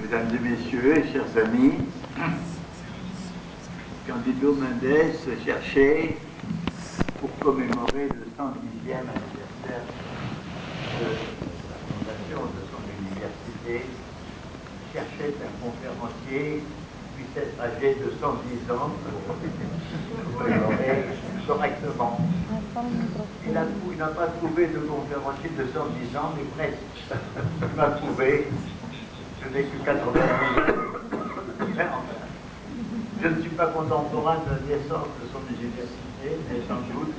Mesdames et messieurs, chers amis, Cándido Méndez cherchait, pour commémorer le 110e anniversaire de la fondation de son université, cherchait un conférencier qui puisse être âgé de 110 ans pour commémorer correctement. Il n'a pas trouvé de conférencier de 110 ans, mais presque. Il m'a trouvé. Je n'ai que 80 ans. Mais enfin, je ne suis pas contemporain de la naissance de son université, mais sans doute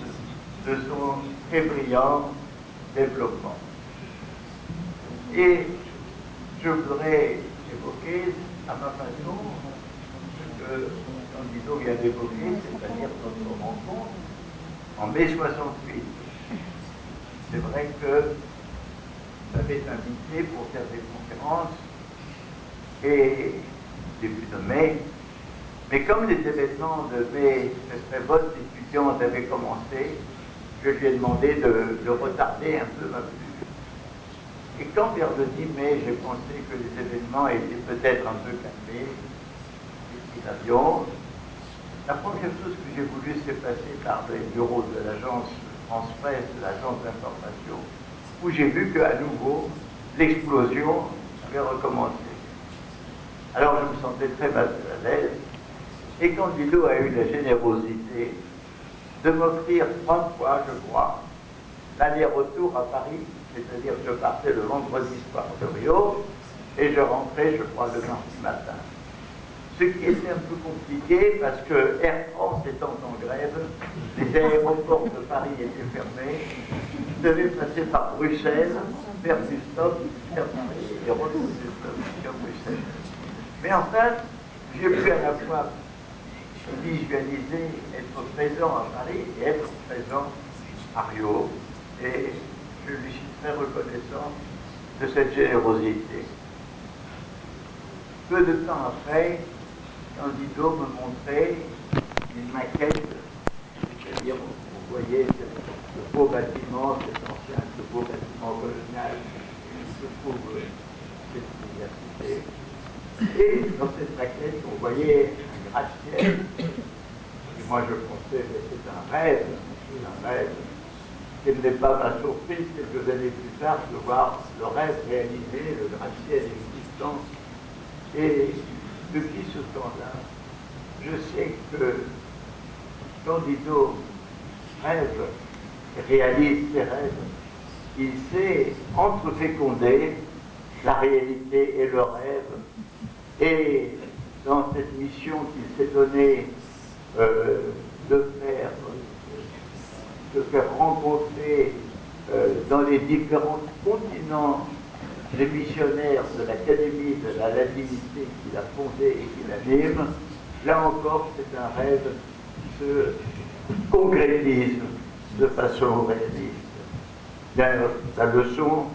de son très brillant développement. Et je voudrais évoquer à ma façon ce que Cándido vient d'évoquer, c'est-à-dire notre rencontre en mai 68. C'est vrai que vous m'avez invité pour faire des conférences et début de mai, mais comme les événements de mai, cette révolte étudiante avait commencé, je lui ai demandé de retarder un peu ma venue. Et quand vers le 10 mai, j'ai pensé que les événements étaient peut-être un peu calmés, j'ai pris l'avion. La première chose que j'ai voulu, c'est passer par les bureaux de l'agence France Presse, de l'agence d'information, où j'ai vu qu'à nouveau, l'explosion avait recommencé. Alors je me sentais très mal à l'aise, et Cándido a eu la générosité de m'offrir 3 fois, je crois, l'aller-retour à Paris, c'est-à-dire que je partais le vendredi soir de Rio, et je rentrais, je crois, le mardi matin. Ce qui était un peu compliqué parce que Air France étant en grève, les aéroports de Paris étaient fermés, je devais passer par Bruxelles, faire du stop, faire Paris et retourner sur Bruxelles. Mais enfin, j'ai pu à la fois visualiser, être présent à Paris et être présent à Rio, et je lui suis très reconnaissant de cette générosité. Peu de temps après, Cándido me montrait une maquette, c'est-à-dire on voyait ce beau bâtiment, ce beau bâtiment colonial où se trouve cette université. Et dans cette maquette, on voyait un gratte-ciel. Et moi je pensais, mais c'est un rêve, Quelle n'est pas ma surprise quelques années plus tard de voir le rêve réalisé, le gratte-ciel existant. Et depuis ce temps-là, je sais que Cándido rêve, réalise ses rêves. Il sait entreféconder la réalité et le rêve. Et dans cette mission qu'il s'est donnée de faire rencontrer dans les différents continents les missionnaires de l'Académie de la latinité qu'il a fondée et qu'il anime, là encore c'est un rêve qui se concrétise de façon réaliste. Bien, la leçon,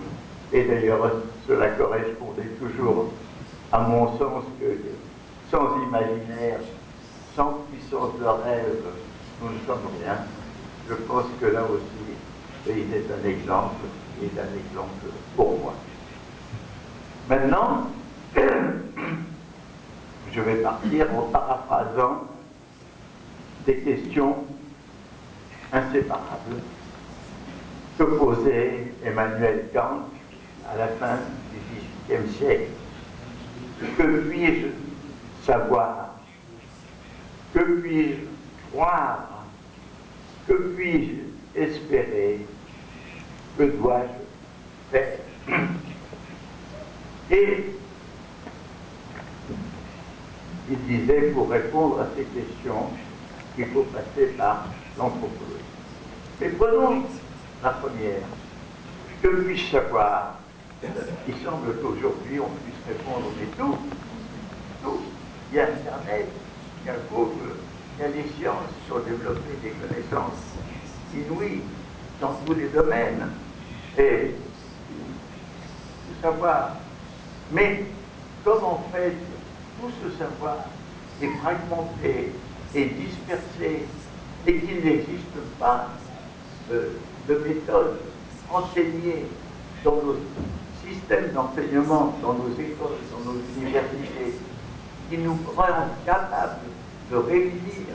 et d'ailleurs cela correspondait toujours à mon sens que sans imaginaire, sans puissance de rêve, nous ne sommes rien. Je pense que là aussi, il est un exemple, pour moi. Maintenant, je vais partir en paraphrasant des questions inséparables que posait Emmanuel Kant à la fin du XVIIIe siècle. Que puis-je savoir? Que puis-je croire? Que puis-je espérer? Que dois-je faire? Et il disait, pour répondre à ces questions, qu'il faut passer par l'anthropologie. Mais prenons la première. Que puis-je savoir? Il semble qu'aujourd'hui on puisse répondre, mais tout. Il y a Internet, il y a Google, il y a les sciences qui ont développé des connaissances inouïes dans tous les domaines. Et il faut savoir. Mais comme en fait tout ce savoir est fragmenté et dispersé et qu'il n'existe pas de méthode enseignée dans nos système d'enseignement dans nos écoles, dans nos universités, qui nous rend capables de réunir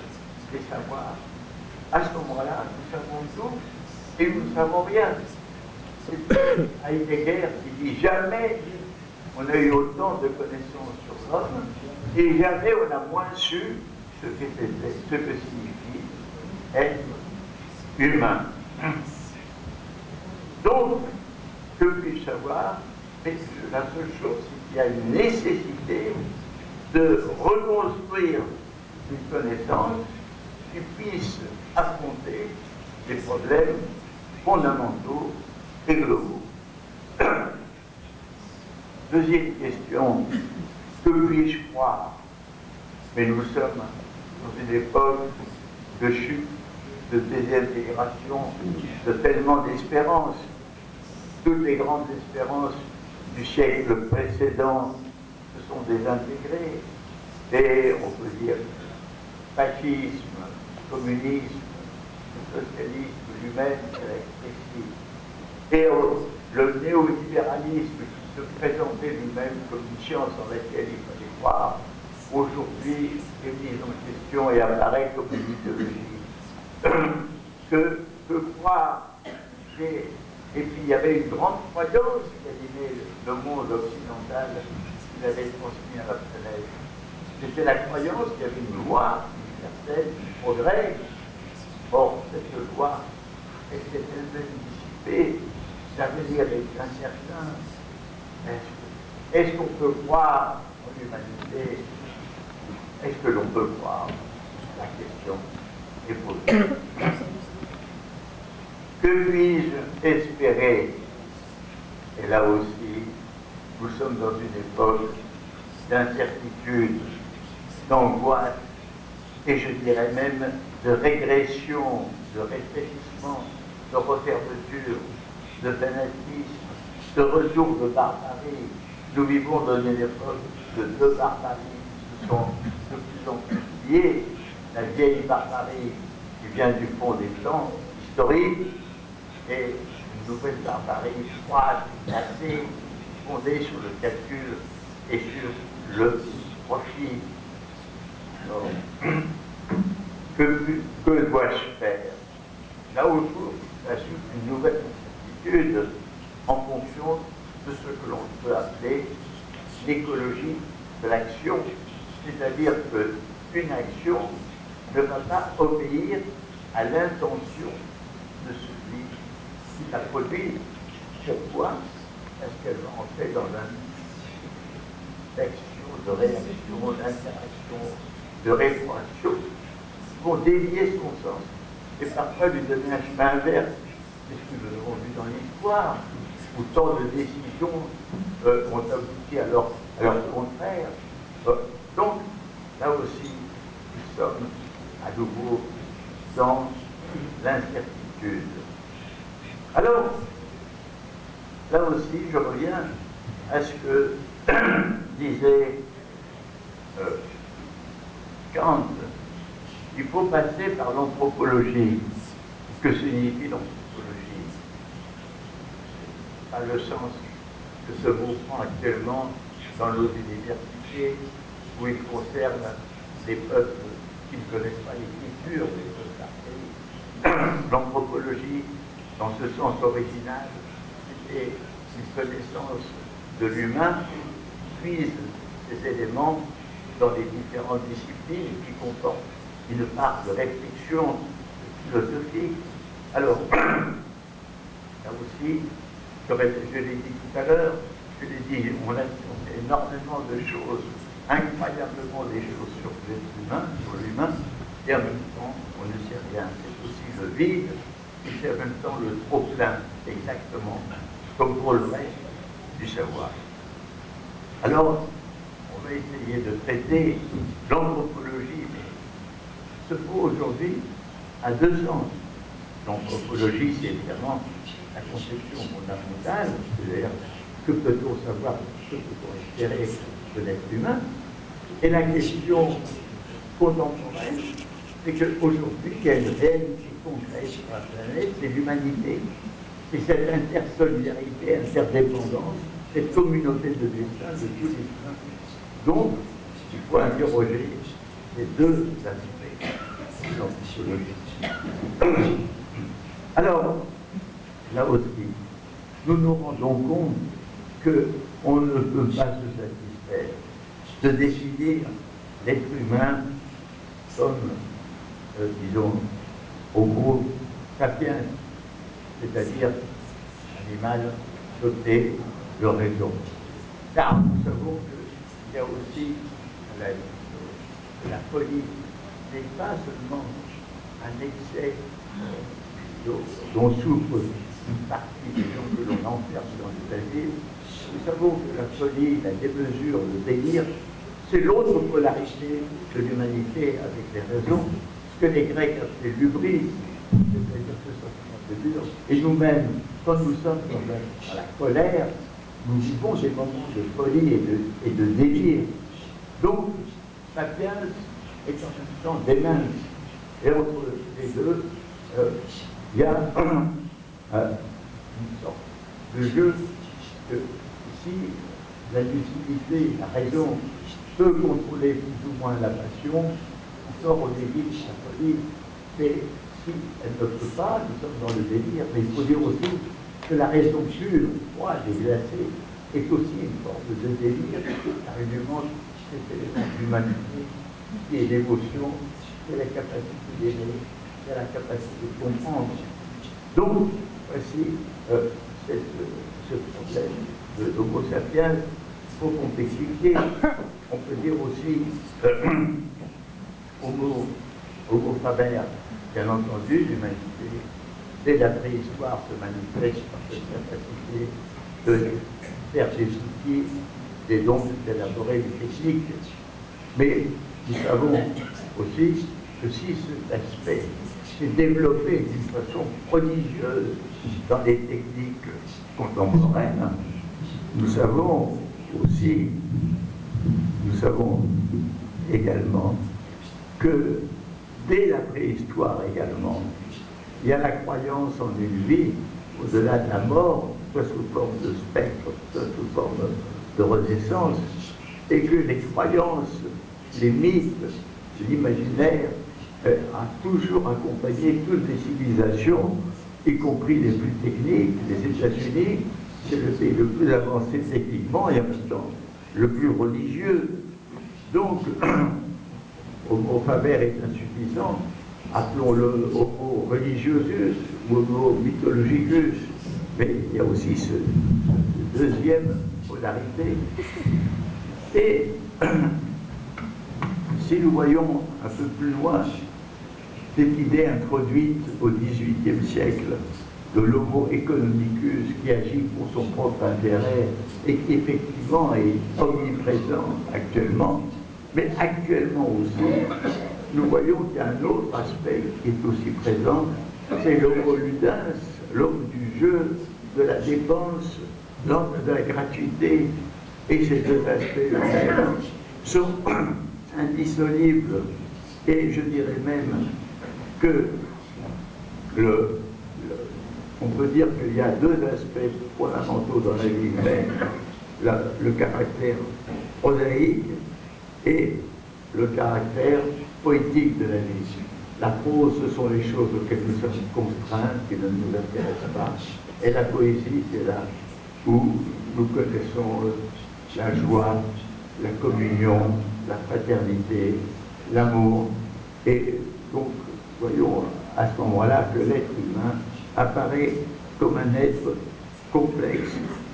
les savoirs, à ce moment-là, nous savons tout et nous ne savons rien. C'est Heidegger qui dit jamais on a eu autant de connaissances sur l'homme et jamais on a moins su ce que signifie être humain. Donc, que puis-je savoir? La seule chose, c'est qu'il y a une nécessité de reconstruire une connaissance qui puisse affronter des problèmes fondamentaux et globaux. Deuxième question, que puis-je croire? Mais nous sommes dans une époque de chute, de désintégration, de tellement d'espérances. Toutes les grandes espérances du siècle précédent se sont désintégrées. Et on peut dire fascisme, communisme, socialisme, lui-même, c'est rétréci. Et le néolibéralisme qui se présentait lui-même comme une science en laquelle il fallait croire, aujourd'hui est mis en question et apparaît comme une mythologie. Que croire? Et puis il y avait une grande croyance qui animait le monde occidental, qu'il avait transmis à la planète. C'était la croyance qu'il y avait une loi universelle du progrès. Or, cette loi était elle-même dissipée. L'avenir est incertain. Est-ce qu'on peut croire en l'humanité? Est-ce que l'on peut croire? La question est posée. Que puis-je espérer? Et là aussi, nous sommes dans une époque d'incertitude, d'angoisse, et je dirais même de régression, de rétrécissement, de refermeture, de fanatisme, de retour de barbarie. Nous vivons dans une époque de barbarie qui se sont de plus en plus liées. La vieille barbarie qui vient du fond des temps historiques et une nouvelle barbarie froide, glacée, fondée sur le calcul et sur le profit. Alors, que dois-je faire? Là autour, ça s'ouvre une nouvelle incertitude en fonction de ce que l'on peut appeler l'écologie de l'action, c'est-à-dire qu'une action ne va pas obéir à l'intention de celui qui la produit. Pourquoi? Parce qu'elle va entrer dans un d'action, de réaction, d'interaction, de rétroaction, qui vont dévier son sens et parfois lui donner un chemin inverse. C'est ce que nous avons vu dans l'histoire, où tant de décisions ont abouti à leur contraire. Donc, là aussi, nous sommes à nouveau dans l'incertitude. Alors, là aussi, je reviens à ce que disait Kant. Il faut passer par l'anthropologie. Que signifie l'anthropologie? Pas le sens que ce mot prend actuellement dans nos universités, où il concerne les peuples qui ne connaissent pas l'écriture, les peuples archaïques. L'anthropologie, dans ce sens original, c'était une connaissance de l'humain qui puise ces éléments dans les différentes disciplines qui comportent une part de réflexion philosophique. Alors, là aussi, je l'ai dit tout à l'heure, je l'ai dit, on a énormément de choses, incroyablement des choses sur l'être humain, sur l'humain, et en même temps, on ne sait rien. C'est aussi le vide, et c'est en même temps le trop-plein, exactement, comme pour le reste du savoir. Alors, on va essayer de traiter l'anthropologie, mais ce mot aujourd'hui a deux sens. L'anthropologie, c'est évidemment la conception fondamentale, c'est-à-dire que peut-on savoir, que peut-on espérer de l'être humain. Et la question contemporaine, c'est qu'aujourd'hui, il y a une réalité concrète sur la planète, c'est l'humanité. C'est cette intersolidarité, interdépendance cette communauté de destin de tous les humains. Donc, il faut interroger ces deux aspects psychologiques. Alors, là aussi, nous nous rendons compte qu'on ne peut pas se satisfaire de définir l'être humain comme, disons, homo sapiens, c'est-à-dire animal doté de raison. Car nous savons qu'il y a aussi la folie n'est pas seulement un excès dont souffre une partie des gens que l'on enferme dans les asiles. Nous savons que la folie, la démesure, le délire, c'est l'autre polarité de l'humanité avec les raisons, ce que les Grecs appelaient l'hubris, c'est-à-dire ce sentiment de dur. Et nous-mêmes, quand nous sommes dans la colère, nous vivons des moments de folie et de délire. Donc, Sapiens est en même temps démence. Et entre les deux, il y a une sorte de jeu que si la lucidité, la raison, peut contrôler plus ou moins la passion, on sort au délire, la folie, mais si elle ne peut pas, nous sommes dans le délire, mais il faut dire aussi que la raison pure, froide et glacée, est aussi une forme de délire, car il lui manque cet élément d'humanité, qui est l'émotion, c'est la capacité d'aimer, c'est la capacité de comprendre. Donc, voici ce problème de l'homo sapiens. Il faut complexifier. On peut dire aussi homo faber, bien entendu, l'humanité, dès la préhistoire, se manifeste par cette capacité de faire des outils et donc d'élaborer des techniques. Mais nous savons aussi que si cet aspect s'est développé d'une façon prodigieuse dans les techniques contemporaines, nous savons également que dès la préhistoire également, il y a la croyance en une vie au-delà de la mort, soit sous forme de spectre, soit sous forme de renaissance, et que les croyances, les mythes, l'imaginaire a toujours accompagné toutes les civilisations, y compris les plus techniques. Les États-Unis, c'est le pays le plus avancé techniquement et en même temps le plus religieux. Donc, Homo faber est insuffisant, appelons-le Homo religiosus ou Homo mythologicus, mais il y a aussi ce deuxième polarité. Et si nous voyons un peu plus loin cette idée introduite au XVIIIe siècle de l'homo economicus qui agit pour son propre intérêt et qui effectivement est omniprésent actuellement, mais actuellement aussi, nous voyons qu'il y a un autre aspect qui est aussi présent, c'est l'homo ludens, l'homme du jeu, de la dépense, l'homme de la gratuité, et ces deux aspects eux-mêmes sont indissolubles. Et je dirais même que on peut dire qu'il y a deux aspects fondamentaux dans la vie humaine, le caractère prosaïque et le caractère poétique de la vie. La prose, ce sont les choses auxquelles nous sommes contraints, qui ne nous intéressent pas, et la poésie, c'est là où nous connaissons la joie, la communion, la fraternité, l'amour. Et donc, voyons à ce moment-là que l'être humain apparaît comme un être complexe.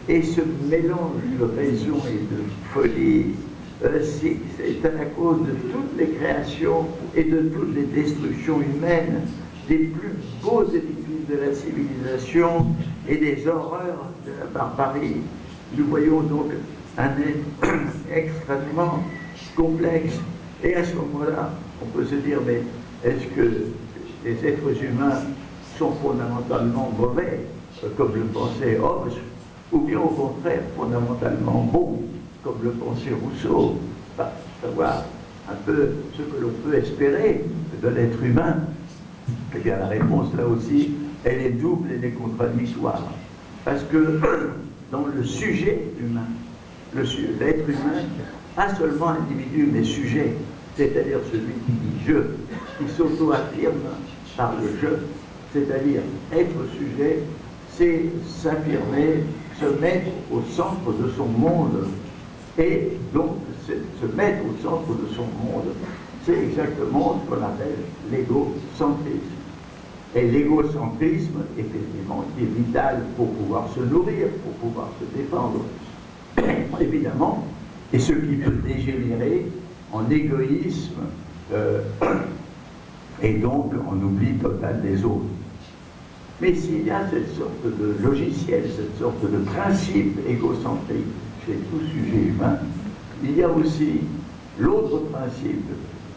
Et ce mélange de raison et de folie, c'est à la cause de toutes les créations et de toutes les destructions humaines, des plus beaux édifices de la civilisation et des horreurs de la barbarie. Nous voyons donc un être extrêmement complexe. Et à ce moment-là, on peut se dire, mais est-ce que les êtres humains sont fondamentalement mauvais, comme le pensait Hobbes, ou bien au contraire fondamentalement bons, comme le pensait Rousseau? Savoir un peu ce que l'on peut espérer de l'être humain. Eh bien, la réponse, là aussi, elle est double, elle est contradictoire. Parce que dans le sujet humain, l'être humain, pas seulement individu, mais sujet, c'est-à-dire celui qui dit je, qui s'auto-affirme par le je, c'est-à-dire être sujet, c'est s'affirmer, se mettre au centre de son monde. Et donc, se mettre au centre de son monde, c'est exactement ce qu'on appelle l'égocentrisme. Et l'égocentrisme, effectivement, qui est vital pour pouvoir se nourrir, pour pouvoir se défendre, évidemment, et ce qui peut dégénérer en égoïsme et donc en oubli total des autres. Mais s'il y a cette sorte de logiciel, cette sorte de principe égocentrique chez tout sujet humain, il y a aussi l'autre principe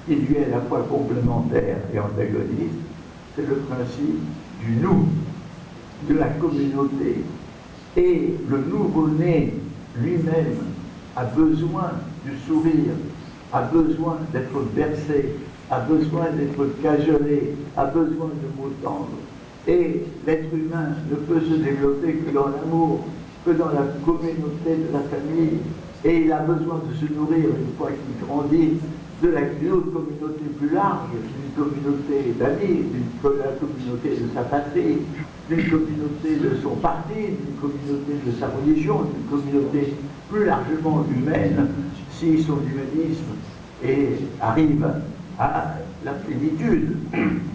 qui lui est à la fois complémentaire et antagoniste, c'est le principe du nous, de la communauté. Et le nouveau-né lui-même a besoin du sourire, a besoin d'être bercé, a besoin d'être cajolé, a besoin de mots tendres. Et l'être humain ne peut se développer que dans l'amour, que dans la communauté de la famille. Et il a besoin de se nourrir, une fois qu'il grandit, d'une autre communauté plus large, d'une communauté d'amis, de la communauté de sa patrie, d'une communauté de son parti, d'une communauté de sa religion, d'une communauté plus largement humaine, si son humanisme arrive à la plénitude.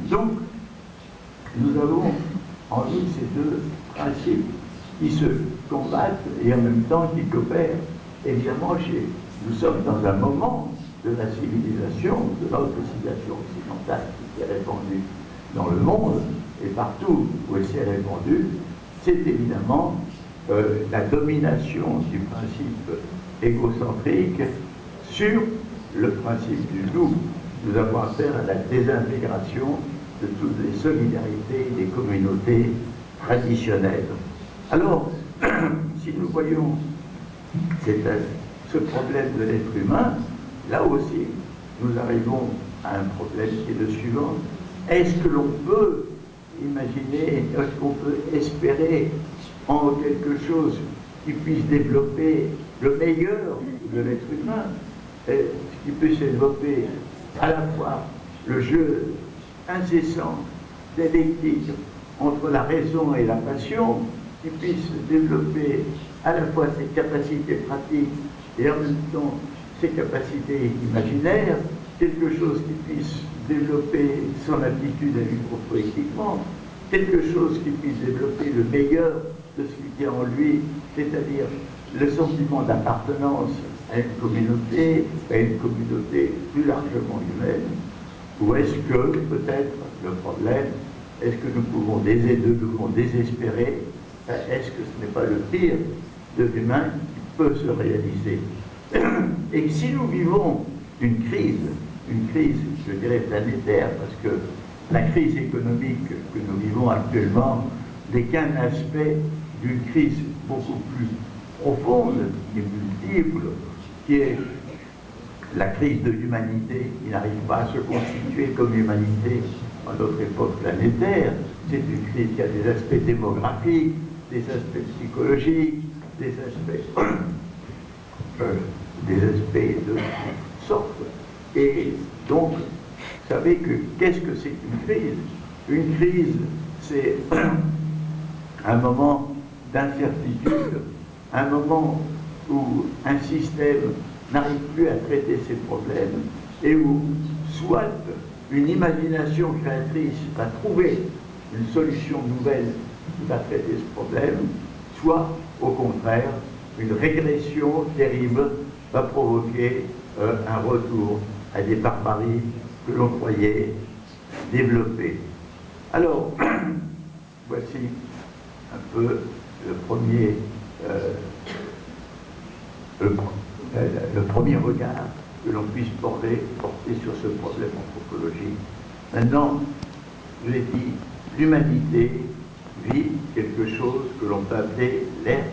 Donc, nous avons en nous ces deux principes qui se combattent et en même temps qui coopèrent. Évidemment, nous sommes dans un moment de la civilisation, de notre civilisation occidentale qui s'est répandue dans le monde, et partout où elle s'est répandue, c'est évidemment la domination du principe égocentrique sur le principe du nous. Nous avons affaire à la désintégration de toutes les solidarités des communautés traditionnelles. Alors, si nous voyons ce problème de l'être humain, là aussi, nous arrivons à un problème qui est le suivant. Est-ce que l'on peut imaginer, est-ce qu'on peut espérer en quelque chose qui puisse développer le meilleur de l'être humain, qui puisse développer à la fois le jeu incessant, dialectique entre la raison et la passion, qui puisse développer à la fois ses capacités pratiques et en même temps ses capacités imaginaires, quelque chose qui puisse développer son aptitude à vivre poétiquement, quelque chose qui puisse développer le meilleur de ce qui est en lui, c'est-à-dire le sentiment d'appartenance à une communauté plus largement humaine. Ou est-ce que, peut-être, le problème, est-ce que nous pouvons désespérer, est-ce que ce n'est pas le pire de l'humain qui peut se réaliser? Et si nous vivons une crise, je dirais, planétaire, parce que la crise économique que nous vivons actuellement n'est qu'un aspect d'une crise beaucoup plus profonde et multiple, qui est la crise de l'humanité qui n'arrive pas à se constituer comme humanité à notre époque planétaire. C'est une crise qui a des aspects démographiques, des aspects psychologiques, des aspects de toutes sortes. Et donc, vous savez que qu'est-ce que c'est qu'une crise? Une crise, c'est un moment d'incertitude, un moment où un système n'arrive plus à traiter ses problèmes et où soit une imagination créatrice va trouver une solution nouvelle qui va traiter ce problème, soit au contraire une régression terrible va provoquer un retour à des barbaries que l'on croyait développées. Alors, voici un peu le premier regard que l'on puisse porter sur ce problème anthropologique. Maintenant, je l'ai dit, l'humanité vit quelque chose que l'on peut appeler l'ère